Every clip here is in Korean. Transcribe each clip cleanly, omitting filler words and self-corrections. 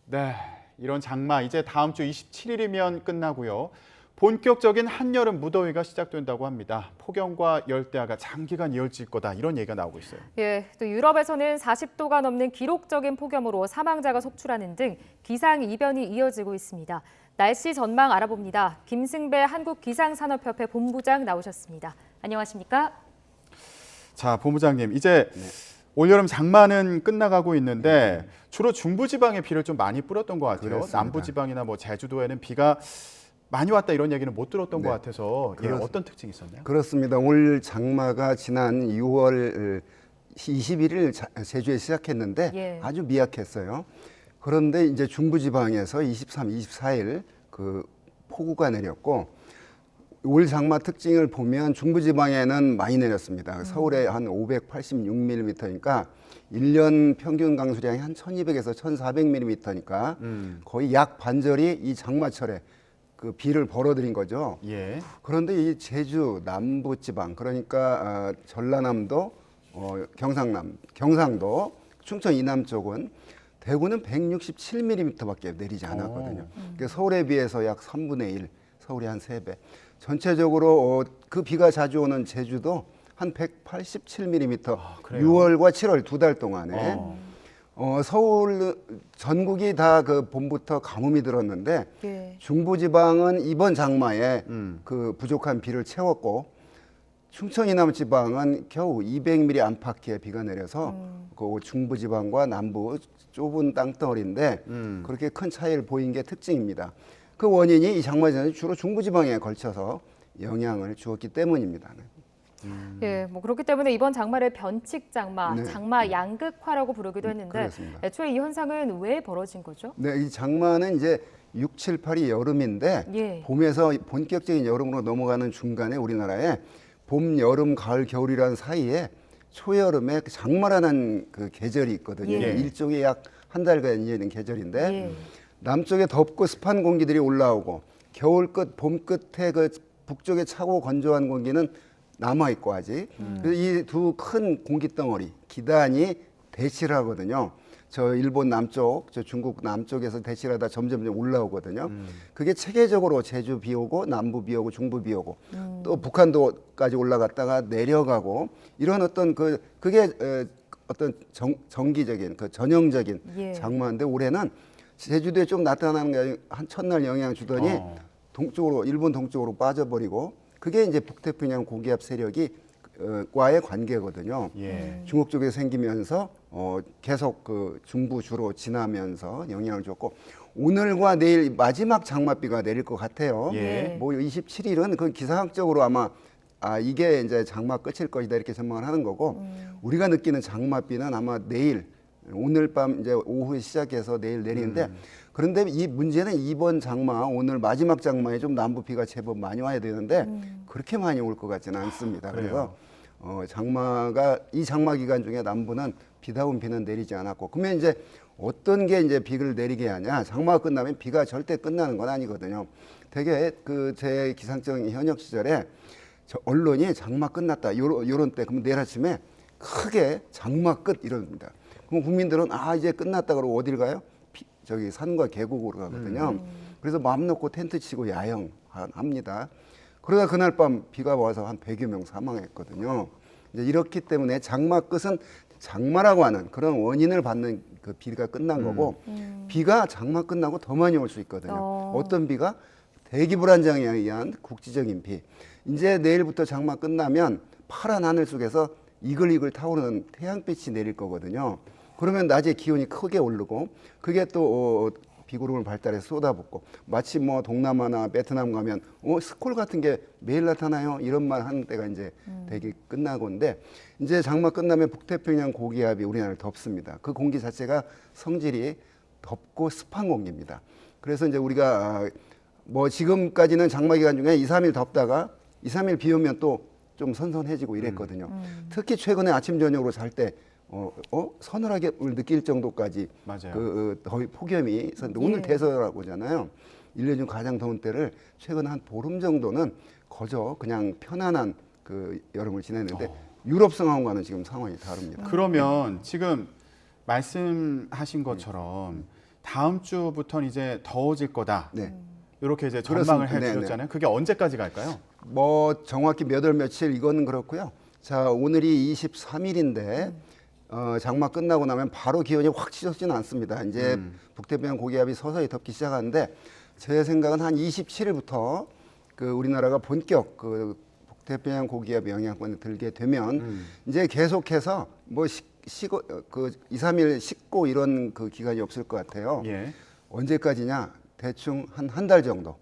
네, 이런 장마 이제 다음 주 27일이면 끝나고요. 본격적인 한여름 무더위가 시작된다고 합니다. 폭염과 열대야가 장기간 이어질 거다 이런 얘기가 나오고 있어요. 예, 또 유럽에서는 40도가 넘는 기록적인 폭염으로 사망자가 속출하는 등 기상 이변이 이어지고 있습니다. 날씨 전망 알아봅니다. 김승배 한국기상산업협회 본부장 나오셨습니다. 안녕하십니까? 자, 본부장님, 이제 올여름 장마는 끝나가고 있는데 주로 중부지방에 비를 좀 많이 뿌렸던 것 같아요. 그렇습니다. 남부지방이나 뭐 제주도에는 비가 많이 왔다 이런 얘기는 못 들었던 것 같아서 예, 어떤 특징이 있었나요? 그렇습니다. 올 장마가 지난 6월 21일 제주에 시작했는데 예. 아주 미약했어요. 그런데 이제 중부지방에서 23, 24일 그 폭우가 내렸고 올 장마 특징을 보면 중부지방에는 많이 내렸습니다. 서울에 한 586mm니까 1년 평균 강수량이 한 1200에서 1400mm니까 거의 약 반절이 이 장마철에 그 비를 벌어들인 거죠. 예. 그런데 이 제주 남부지방 그러니까 전라남도, 경상도, 충청 이남 쪽은 대구는 167mm밖에 내리지 않았거든요. 그러니까 서울에 비해서 약 3분의 1, 서울이 한 3배. 전체적으로 그 비가 자주 오는 제주도 한 187mm, 그래요? 6월과 7월 두 달 동안에 서울 전국이 다 그 봄부터 가뭄이 들었는데 예. 중부지방은 이번 장마에 그 부족한 비를 채웠고 충청 이남 지방은 겨우 200mm 안팎의 비가 내려서 그 중부지방과 남부 좁은 땅덩어리인데 그렇게 큰 차이를 보인 게 특징입니다. 그 원인이 이 장마전이 주로 중부지방에 걸쳐서 영향을 주었기 때문입니다. 예, 뭐 그렇기 때문에 이번 장마를 변칙 장마, 네. 장마 양극화라고 부르기도 했는데 그렇습니다. 애초에 이 현상은 왜 벌어진 거죠? 네, 이 장마는 이제 6, 7, 8이 여름인데 예. 봄에서 본격적인 여름으로 넘어가는 중간에 우리나라에 봄, 여름, 가을, 겨울이라는 사이에 초여름에 장마라는 그 계절이 있거든요. 예. 일종의 약 한 달간 이어지는 계절인데 예. 남쪽에 덥고 습한 공기들이 올라오고 겨울 끝, 봄 끝에 그 북쪽에 차고 건조한 공기는 남아 있고 아직 그래서 이 두 큰 공기 덩어리 기단이 대치를 하거든요. 저 일본 남쪽, 저 중국 남쪽에서 대치하다 점점 올라오거든요. 그게 체계적으로 제주 비 오고 남부 비 오고 중부 비 오고 또 북한도까지 올라갔다가 내려가고 이런 어떤 그게 어떤 정기적인 그 전형적인 예. 장마인데 올해는 제주도에 좀 나타나는 게 한 첫날 영향 주더니 동쪽으로 일본 동쪽으로 빠져버리고 그게 이제 북태평양 고기압 세력이 과의 관계거든요. 예. 중국 쪽에 생기면서 계속 그 중부 주로 지나면서 영향을 줬고 오늘과 내일 마지막 장맛비가 내릴 것 같아요. 예. 뭐 27일은 그 기상학적으로 아마 이게 이제 장마 끝일 것이다 이렇게 전망을 하는 거고 우리가 느끼는 장맛비는 아마 내일 오늘 밤 이제 오후에 시작해서 내일 내리는데 그런데 이 문제는 이번 장마 오늘 마지막 장마에 좀 남부 비가 제법 많이 와야 되는데 그렇게 많이 올 것 같지는 않습니다. 그래서 장마가 이 장마 기간 중에 남부는 비다운 비는 내리지 않았고 그러면 이제 어떤 게 이제 비를 내리게 하냐? 장마가 끝나면 비가 절대 끝나는 건 아니거든요. 되게 그 제 기상청 현역 시절에 저 언론이 장마 끝났다 요런 때 그러면 내일 아침에 크게 장마 끝 이럽니다. 그럼 국민들은 이제 끝났다 그러고 어딜 가요? 저기 산과 계곡으로 가거든요. 그래서 마음 놓고 텐트 치고 야영합니다. 그러다 그날 밤 비가 와서 한 100여 명 사망했거든요. 이제 이렇기 때문에 장마 끝은 장마라고 하는 그런 원인을 받는 그 비가 끝난 거고 비가 장마 끝나고 더 많이 올 수 있거든요. 어떤 비가 대기 불안정에 의한 국지적인 비. 이제 내일부터 장마 끝나면 파란 하늘 속에서 이글이글 타오르는 태양빛이 내릴 거거든요. 그러면 낮에 기온이 크게 오르고 그게 또 비구름을 발달해서 쏟아붓고 마치 뭐 동남아나 베트남 가면 스콜 같은 게 매일 나타나요 이런 말 하는 때가 이제 되게 끝나고인데 이제 장마 끝나면 북태평양 고기압이 우리나라를 덮습니다. 그 공기 자체가 성질이 덥고 습한 공기입니다. 그래서 이제 우리가 뭐 지금까지는 장마 기간 중에 2, 3일 덥다가 2, 3일 비 오면 또 좀 선선해지고 이랬거든요. 특히 최근에 아침 저녁으로 잘 때 서늘하게 느낄 정도까지 맞아요. 그 더위 폭염이 있었는데 오늘 대서라고잖아요. 1년 중 가장 더운 때를 최근 한 보름 정도는 거저 그냥 편안한 그 여름을 지냈는데 유럽 상황과는 지금 상황이 다릅니다. 그러면 지금 말씀하신 것처럼 다음 주부터는 이제 더워질 거다. 네. 이렇게 이제 전망을 그렇습니다. 해주셨잖아요. 그게 언제까지 갈까요? 뭐 정확히 몇 월 며칠 이거는 그렇고요. 자, 오늘이 23일인데 장마 끝나고 나면 바로 기온이 확 치솟지는 않습니다. 이제 북태평양 고기압이 서서히 덮기 시작하는데 제 생각은 한 27일부터 그 우리나라가 본격 그 북태평양 고기압 영향권에 들게 되면 이제 계속해서 뭐 그 2, 3일 식고 이런 그 기간이 없을 것 같아요. 예. 언제까지냐? 대충 한 달 정도.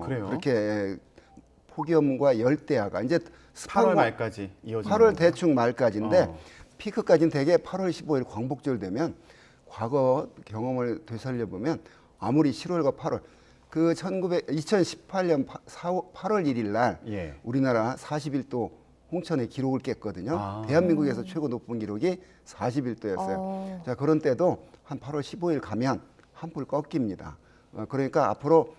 그래요? 그렇게 폭염과 열대야가 이제 8월 말까지 이어지는 8월 건가요? 대충 말까지인데 어. 피크까지는 대개 8월 15일 광복절 되면 과거 경험을 되살려 보면 아무리 7월과 8월 그 2018년 8월 1일 날 예. 우리나라 41도 홍천의 기록을 깼거든요. 아. 대한민국에서 최고 높은 기록이 41도였어요. 자, 그런 때도 한 8월 15일 가면 한풀 꺾입니다. 그러니까 앞으로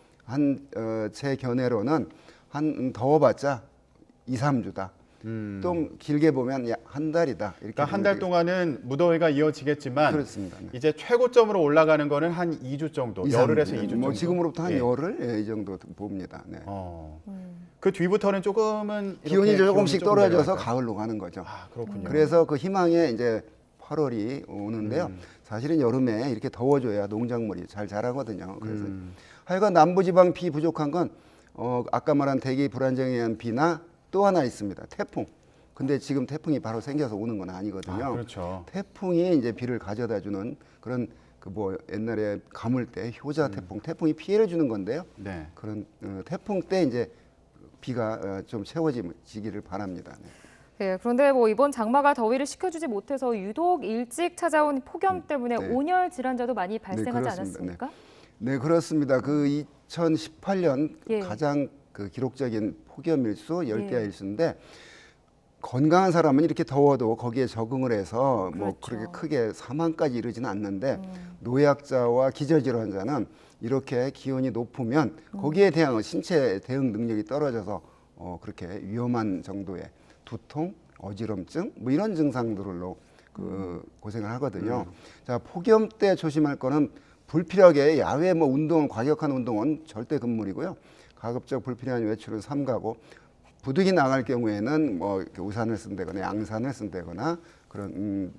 제 견해로는 한 더워봤자 2, 3주다. 좀 길게 보면 한 달이다. 이렇게 그러니까 한 달 동안은 무더위가 이어지겠지만 그렇습니다. 네. 이제 최고점으로 올라가는 거는 한 2주 정도, 2, 열흘에서 3주. 2주 정도. 뭐 지금으로부터 한 예. 열흘 이 정도 봅니다. 네. 그 뒤부터는 조금은 이렇게 기온이 조금씩 조금 떨어져서 내려갈까요? 가을로 가는 거죠. 아, 그렇군요. 그래서 그 희망에 이제 8월이 오는데요. 사실은 여름에 이렇게 더워줘야 농작물이 잘 자라거든요. 그래서 하여간 남부지방 비 부족한 건 아까 말한 대기 불안정에 의한 비나 또 하나 있습니다. 태풍. 근데 지금 태풍이 바로 생겨서 오는 건 아니거든요. 아, 그렇죠. 태풍이 이제 비를 가져다 주는 그런 그 뭐 옛날에 가물 때 효자 태풍, 태풍이 피해를 주는 건데요. 네. 그런 태풍 때 이제 비가 좀 채워지기를 바랍니다. 네. 네, 그런데 뭐 이번 장마가 더위를 식혀주지 못해서 유독 일찍 찾아온 폭염 때문에 네. 온열 질환자도 많이 발생하지 그렇습니다. 않았습니까? 네, 그렇습니다. 그 2018년 예. 가장 그 기록적인 폭염 일수, 열대야 예. 일수인데 건강한 사람은 이렇게 더워도 거기에 적응을 해서 뭐 그렇죠. 그렇게 크게 사망까지 이르지는 않는데 노약자와 기저질환자는 이렇게 기온이 높으면 거기에 대한 신체 대응 능력이 떨어져서 그렇게 위험한 정도의 두통, 어지럼증 뭐 이런 증상들로 고생을 하거든요. 자, 폭염 때 조심할 거는 불필요하게 야외 뭐 운동, 과격한 운동은 절대 금물이고요. 가급적 불필요한 외출은 삼가고 부득이 나갈 경우에는 뭐 이렇게 우산을 쓴다거나 양산을 쓴다거나 그런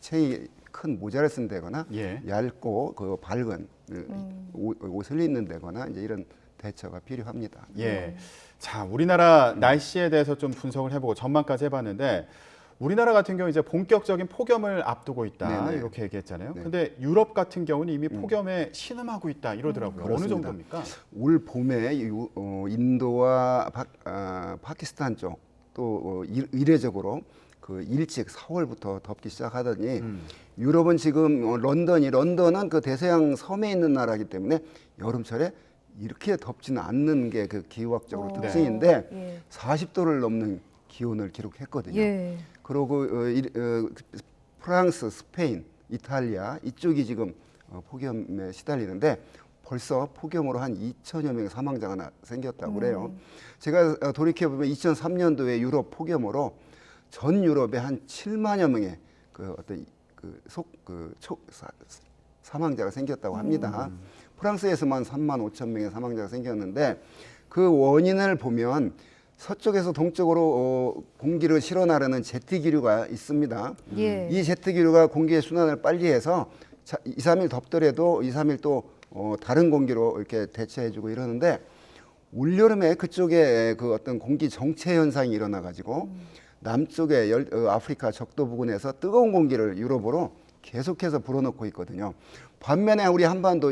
체이 큰 모자를 쓴다거나 예. 얇고 그 밝은 옷을 입는다거나 이제 이런 대처가 필요합니다. 예. 자, 우리나라 날씨에 대해서 좀 분석을 해보고 전망까지 해봤는데 우리나라 같은 경우 이제 본격적인 폭염을 앞두고 있다 네네. 이렇게 얘기했잖아요. 네. 근데 유럽 같은 경우는 이미 폭염에 신음하고 있다 이러더라고요. 어느 그렇습니다. 정도입니까? 올 봄에 인도와 파키스탄 쪽 또 이례적으로 그 일찍 4월부터 덥기 시작하더니 유럽은 지금 런던은 그 대서양 섬에 있는 나라이기 때문에 여름철에 이렇게 덥지는 않는 게 그 기후학적으로 특징인데 예. 40도를 넘는 기온을 기록했거든요. 예. 그리고 프랑스, 스페인, 이탈리아 이쪽이 지금 폭염에 시달리는데 벌써 폭염으로 한 2천여 명의 사망자가 생겼다고 그래요. 제가 돌이켜보면 2003년도에 유럽 폭염으로 전 유럽에 한 7만여 명의 그 어떤 사망자가 생겼다고 합니다. 프랑스에서만 3만 5천 명의 사망자가 생겼는데 그 원인을 보면 서쪽에서 동쪽으로 공기를 실어나르는 제트 기류가 있습니다. 예. 이 제트 기류가 공기의 순환을 빨리 해서 2, 3일 덥더라도 2, 3일 또 다른 공기로 이렇게 대체해주고 이러는데 올여름에 그쪽에 그 어떤 공기 정체 현상이 일어나 가지고 남쪽에 아프리카 적도 부근에서 뜨거운 공기를 유럽으로 계속해서 불어넣고 있거든요. 반면에 우리 한반도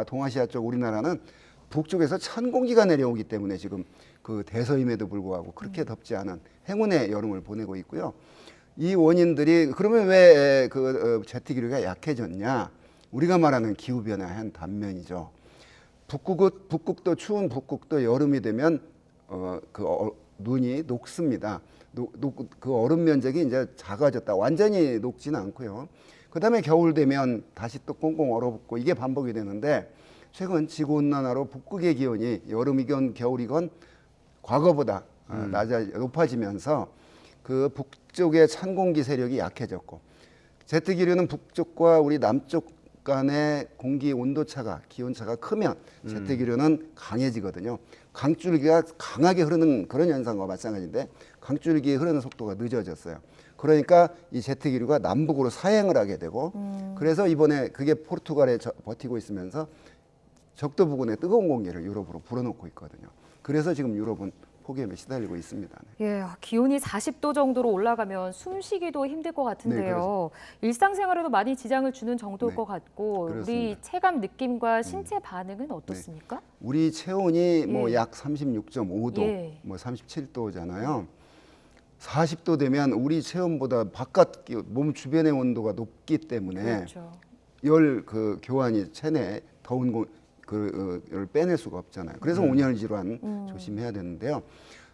동아시아 쪽 우리나라는 북쪽에서 찬 공기가 내려오기 때문에 지금 그 대서임에도 불구하고 그렇게 덥지 않은 행운의 여름을 보내고 있고요. 이 원인들이 그러면 왜 그 제트 기류가 약해졌냐? 우리가 말하는 기후 변화의 한 단면이죠. 북극도 추운 북극도 여름이 되면 눈이 녹습니다. 그 얼음 면적이 이제 작아졌다. 완전히 녹지는 않고요. 그다음에 겨울 되면 다시 또 꽁꽁 얼어붙고 이게 반복이 되는데 최근 지구 온난화로 북극의 기온이 여름이건 겨울이건 과거보다 높아지면서 그 북쪽의 찬 공기 세력이 약해졌고 제트 기류는 북쪽과 우리 남쪽 간의 공기 온도 차가, 기온 차가 크면 재택이류는 강해지거든요. 강줄기가 강하게 흐르는 그런 현상과 마찬가지인데 강줄기 흐르는 속도가 늦어졌어요. 그러니까 이 재택이류가 남북으로 사행을 하게 되고 그래서 이번에 그게 포르투갈에 버티고 있으면서 적도 부근에 뜨거운 공기를 유럽으로 불어넣고 있거든요. 그래서 지금 유럽은 폭염에 시달리고 있습니다. 예, 기온이 40도 정도로 올라가면 숨쉬기도 힘들 것 같은데요. 일상생활에도 많이 지장을 주는 정도일 네, 것 같고 우리 그렇습니다. 체감 느낌과 신체 반응은 어떻습니까? 우리 체온이 뭐 예. 약 36.5도, 예. 뭐 37도잖아요. 40도 되면 우리 체온보다 바깥 몸 주변의 온도가 높기 때문에 그렇죠. 열 그 교환이 체내 더운 그를 빼낼 수가 없잖아요. 그래서 온열 질환 조심해야 되는데요.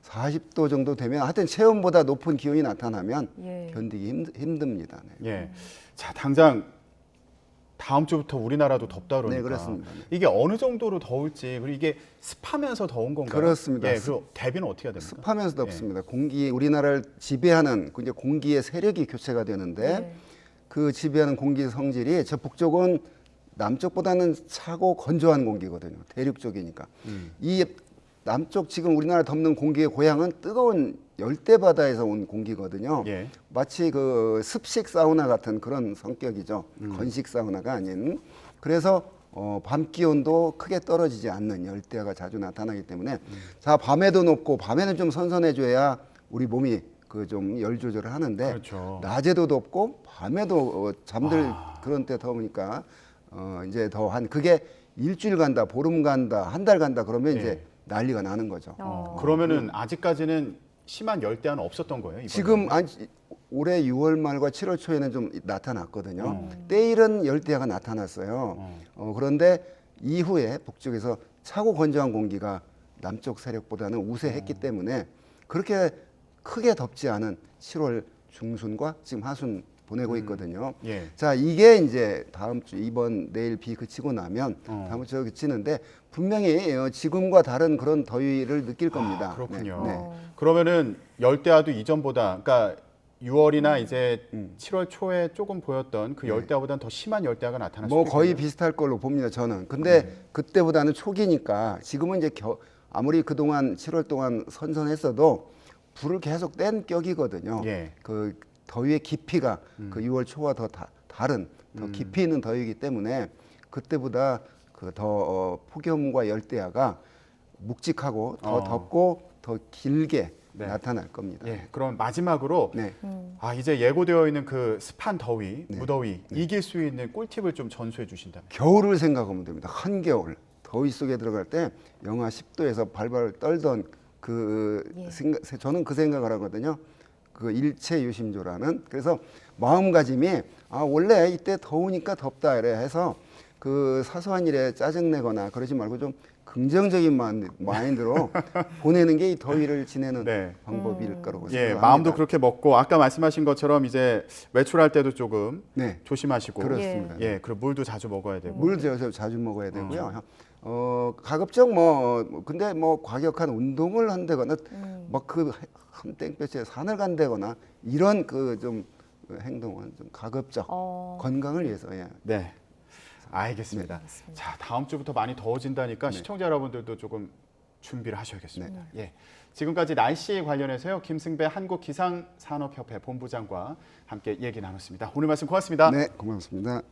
40도 정도 되면 하여튼 체온보다 높은 기온이 나타나면 예. 견디기 힘듭니다. 네. 예. 자, 당장 다음 주부터 우리나라도 덥다 그러니까 네, 그렇습니다. 네. 이게 어느 정도로 더울지 그리고 이게 습하면서 더운 건가요? 그렇습니다. 예, 그리고 대비는 어떻게 해야 됩니까? 습하면서 덥습니다. 공기 우리나라를 지배하는 이제 공기의 세력이 교체가 되는데 네. 그 지배하는 공기 성질이 저 북쪽은 남쪽보다는 차고 건조한 공기거든요. 대륙 쪽이니까. 이 남쪽 지금 우리나라 덮는 공기의 고향은 뜨거운 열대 바다에서 온 공기거든요. 예. 마치 그 습식 사우나 같은 그런 성격이죠. 건식 사우나가 아닌. 그래서 밤 기온도 크게 떨어지지 않는 열대야가 자주 나타나기 때문에 자 밤에도 높고 밤에는 좀 선선해줘야 우리 몸이 그 좀 열 조절을 하는데 그렇죠. 낮에도 덥고 밤에도 잠들 그런 때 더우니까 이제 더 한 그게 일주일 간다, 보름 간다, 한 달 간다 그러면 예. 이제 난리가 나는 거죠. 그러면은 아직까지는 심한 열대야는 없었던 거예요? 이번에? 지금 올해 6월 말과 7월 초에는 좀 나타났거든요. 때일은 열대야가 나타났어요. 그런데 이후에 북쪽에서 차고 건조한 공기가 남쪽 세력보다는 우세했기 때문에 그렇게 크게 덥지 않은 7월 중순과 지금 하순 보내고 있거든요. 예. 자, 이게 이제 다음 주 이번 내일 비 그치고 나면 다음 주 그치는데 분명히 지금과 다른 그런 더위를 느낄 겁니다. 그렇군요. 네, 네. 그러면은 열대야도 이전보다 그러니까 6월이나 이제 7월 초에 조금 보였던 그 열대야보다는 더 심한 열대야가 나타날 뭐 수도 거의 있겠네요. 비슷할 걸로 봅니다. 저는. 근데 그때보다는 초기니까 지금은 이제 아무리 그동안 7월 동안 선선했어도 불을 계속 뗀 격이거든요. 예. 그 더위의 깊이가 그 6월 초와 더 다른 더 깊이 있는 더위이기 때문에 그때보다 그 더 폭염과 열대야가 묵직하고 더 덥고 더 길게 네. 나타날 겁니다. 예. 그럼 마지막으로 네. 이제 예고되어 있는 그 습한 더위, 무더위 이길 수 있는 꿀팁을 좀 전수해 주신다면. 겨울을 생각하면 됩니다. 한겨울 더위 속에 들어갈 때 영하 10도에서 발발 떨던 그 저는 그 생각을 하거든요. 그 일체유심조라는 그래서 마음가짐이 원래 이때 더우니까 덥다 이래 해서 그 사소한 일에 짜증내거나 그러지 말고 좀 긍정적인 마인드로 보내는 게 이 더위를 지내는 네. 방법일 거라고 예, 생각합니다. 마음도 그렇게 먹고 아까 말씀하신 것처럼 이제 외출할 때도 조금 네. 조심하시고 그렇습니다. 예, 그리고 물도 자주 먹어야 되고. 물 자주 먹어야 되고요. 가급적 근데 과격한 운동을 한다거나 막 그 한 땡볕에 산을 간다거나 이런 그 좀 행동은 좀 가급적 건강을 위해서 예. 네. 알겠습니다. 자, 다음 주부터 많이 더워진다니까 시청자 여러분들도 조금 준비를 하셔야겠습니다. 예. 지금까지 날씨 관련해서요. 김승배 한국기상산업협회 본부장과 함께 얘기 나눴습니다. 오늘 말씀 고맙습니다. 네, 고맙습니다.